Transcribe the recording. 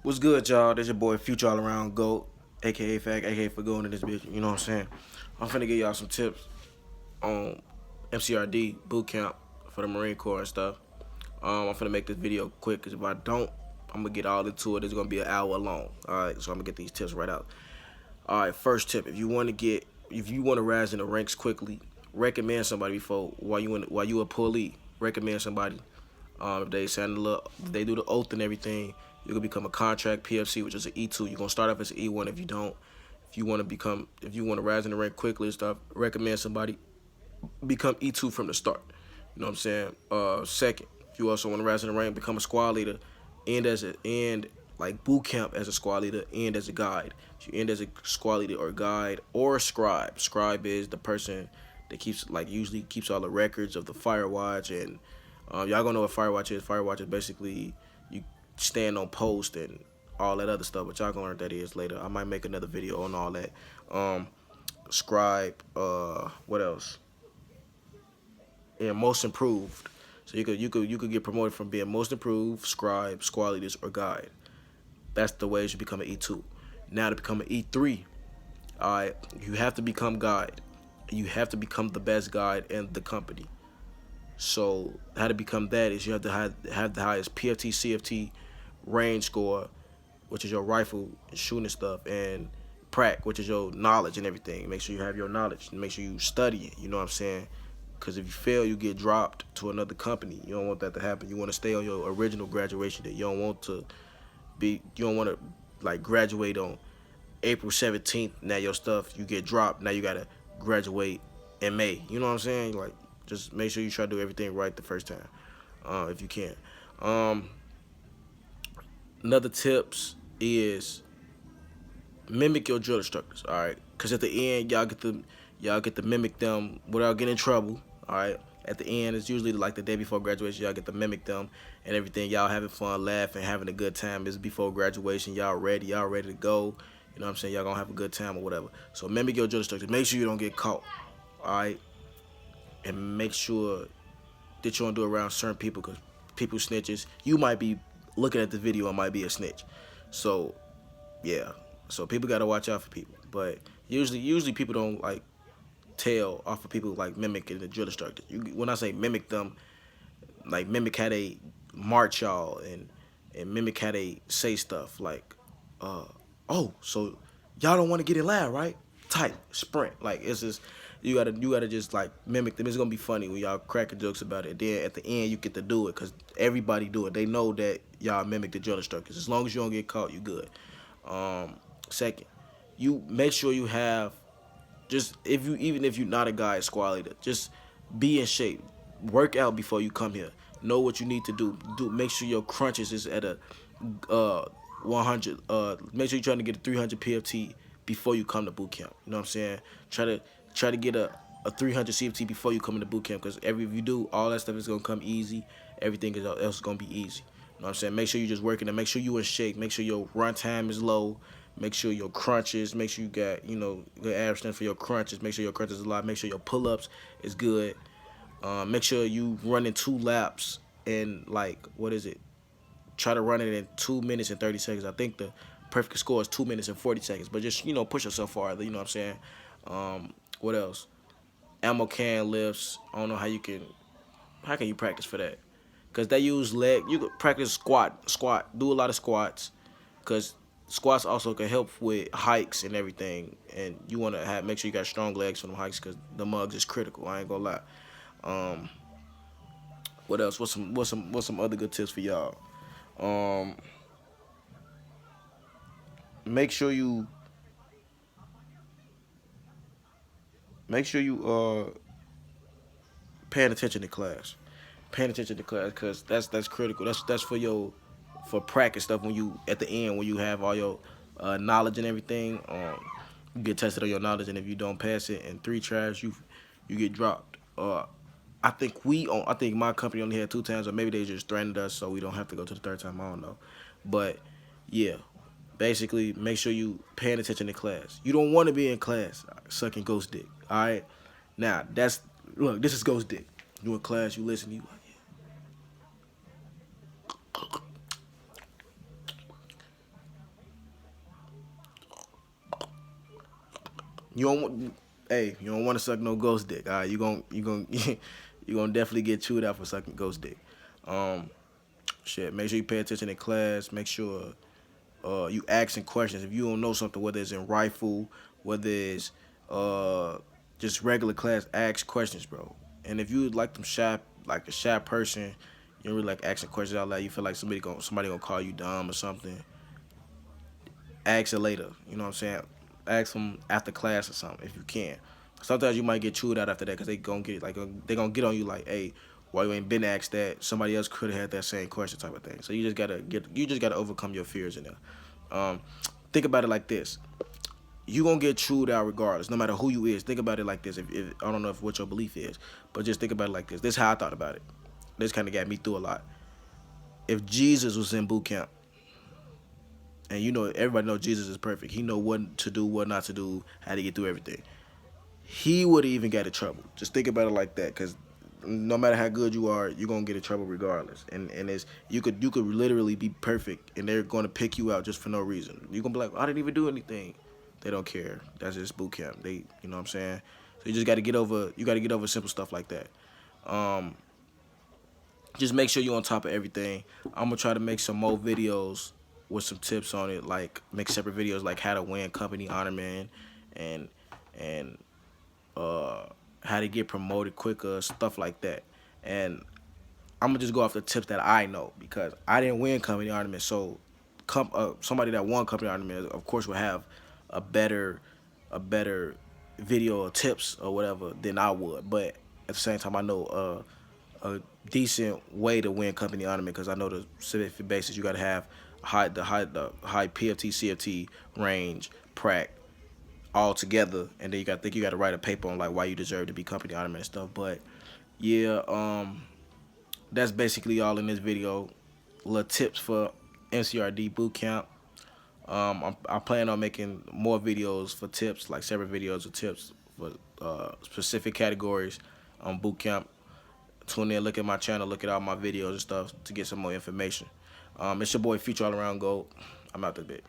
What's good, y'all? This your boy Future All Around Goat, aka Fag, aka for going in this bitch. You know what I'm saying? I'm finna give y'all some tips on MCRD Bootcamp for the Marine Corps and stuff. I'm finna make this video quick because if I don't, I'm gonna get all into it. It's gonna be an hour long. Alright, so I'm gonna get these tips right out. Alright, first tip: if you want to rise in the ranks quickly, recommend somebody before while you a pulley. Recommend somebody. If they sign if they do the oath and everything, you can become a contract PFC, which is an E2. You're gonna start off as an E1 if you don't. If you want to rise in the rank quickly and stuff, recommend somebody become E2 from the start. You know what I'm saying? Second, if you also want to rise in the rank, become a squad leader, end like boot camp as a squad leader, end as a guide. If you end as a squad leader or guide or scribe. Scribe is the person that usually keeps all the records of the fire watch, and y'all gonna know what fire watch is. Fire watch is basically you stand on post and all that other stuff, but y'all gonna learn what that is later. I might make another video on all that. Scribe, what else? And most improved. So you could get promoted from being most improved, scribe, squad leaders, or guide. That's the way you should become an E2. Now to become an E3, alright, you have to become guide. You have to become the best guide in the company. So how to become that is you have to have the highest PFT, CFT range score, which is your rifle and shooting stuff, and prac, which is your knowledge and everything. Make sure you have your knowledge and make sure you study it. You know what I'm saying? Because if you fail, you get dropped to another company. You don't want that to happen. You want to stay on your original graduation date. You don't want to like graduate on April 17th. Now your stuff, you get dropped. Now you gotta graduate in May. You know what I'm saying? Like, just make sure you try to do everything right the first time, if you can. Another tips is mimic your drill instructors. All right, because at the end y'all get to mimic them without getting in trouble. All right. At the end, it's usually like the day before graduation. Y'all get to mimic them and everything. Y'all having fun, laughing, having a good time. It's before graduation. Y'all ready to go. You know what I'm saying? Y'all gonna have a good time or whatever. So mimic your drill instructors. Make sure you don't get caught. All right. And make sure that you don't do it around certain people, because people snitches. You might be looking at the video and might be a snitch. So yeah. So people gotta watch out for people. But usually people don't like tell off of people like mimicking the drill instructor. When I say mimic them, like mimic how they march y'all and mimic how they say stuff like, oh, so y'all don't want to get in line, right? Tight, sprint. Like, it's just you gotta just like mimic them. It's gonna be funny when y'all cracking jokes about it. Then at the end you get to do it because everybody do it. They know that y'all mimic the drill instructors. As long as you don't get caught, you good. Second, you make sure you have, even if you're not a guy squad leader, just be in shape. Work out before you come here. Know what you need to do. Make sure your crunches is at a 100. Make sure you're trying to get a 300 PFT before you come to boot camp. You know what I'm saying? Try to get a 300 CFT before you come into boot camp, because if you do, all that stuff is gonna come easy. Everything else is gonna be easy. You know what I'm saying? Make sure you're just working and make sure you in shape. Make sure your run time is low. Make sure your crunches, make sure you got, good average strength for your crunches. Make sure your crunches is a lot. Make sure your pull-ups is good. Make sure you running 2 laps and like, what is it? Try to run it in 2 minutes and 30 seconds. I think the perfect score is 2 minutes and 40 seconds. But just, push yourself farther, you know what I'm saying? What else? Ammo can lifts. I don't know how can you practice for that? Because they use leg. You could practice squat. Do a lot of squats. Because squats also can help with hikes and everything. And you want to make sure you got strong legs for them hikes, because the mugs is critical. I ain't gonna lie. What else? What's some other good tips for y'all? Make sure you paying attention to class. Paying attention to class, because that's critical. That's for practice stuff. When you at the end, when you have all your knowledge and everything, you get tested on your knowledge, and if you don't pass it in 3 tries, you get dropped. I think my company only had 2 times, or maybe they just threatened us so we don't have to go to the third time. I don't know, but yeah. Basically, make sure you paying attention to class. You don't want to be in class sucking ghost dick. All right. Now look. This is ghost dick. You in class, you listen, you like, You don't want, hey, you don't want to suck no ghost dick. All right, you gonna definitely get chewed out for sucking ghost dick. Um, Shit. Make sure you pay attention in class. Make sure you asking questions. If you don't know something, whether it's in rifle, whether it's uh just regular class, ask questions, bro. And if you like them shy, like a shy person, you don't really like asking questions out loud. You feel like somebody gonna call you dumb or something. Ask it later. You know what I'm saying? Ask them after class or something if you can. Sometimes you might get chewed out after that because they gonna get on you like, hey, why you ain't been asked that? Somebody else could have had that same question type of thing. So you just gotta overcome your fears in there. Think about it like this: you gonna get chewed out regardless, no matter who you is. Think about it like this: if I don't know if what your belief is, but just think about it like this. This is how I thought about it. This kind of got me through a lot. If Jesus was in boot camp, and you know everybody know Jesus is perfect. He know what to do, what not to do, how to get through everything. He would have even got in trouble. Just think about it like that, because no matter how good you are, you're gonna get in trouble regardless. And it's you could literally be perfect, and they're gonna pick you out just for no reason. You're gonna be like, I didn't even do anything. They don't care. That's just boot camp. You know what I'm saying? So you just got to get over. You got to get over simple stuff like that. Um, just make sure you're on top of everything. I'm gonna try to make some more videos with some tips on it, like make separate videos like how to win company honorman and and uh how to get promoted quicker, stuff like that. And I'm gonna just go off the tips that I know because I didn't win company ornament. So, somebody that won company ornament, of course, will have a better, a better video or tips or whatever than I would. But at the same time, I know a decent way to win company ornament because I know the specific basis. You got to have the high PFT CFT range prac all together, and then you got to write a paper on like why you deserve to be company ornament and stuff. But yeah, that's basically all in this video. Little tips for NCRD bootcamp. I plan on making more videos for tips, like separate videos of tips for specific categories on bootcamp. Tune in, look at my channel, look at all my videos and stuff to get some more information. It's your boy Future All Around Gold. I'm out this bit.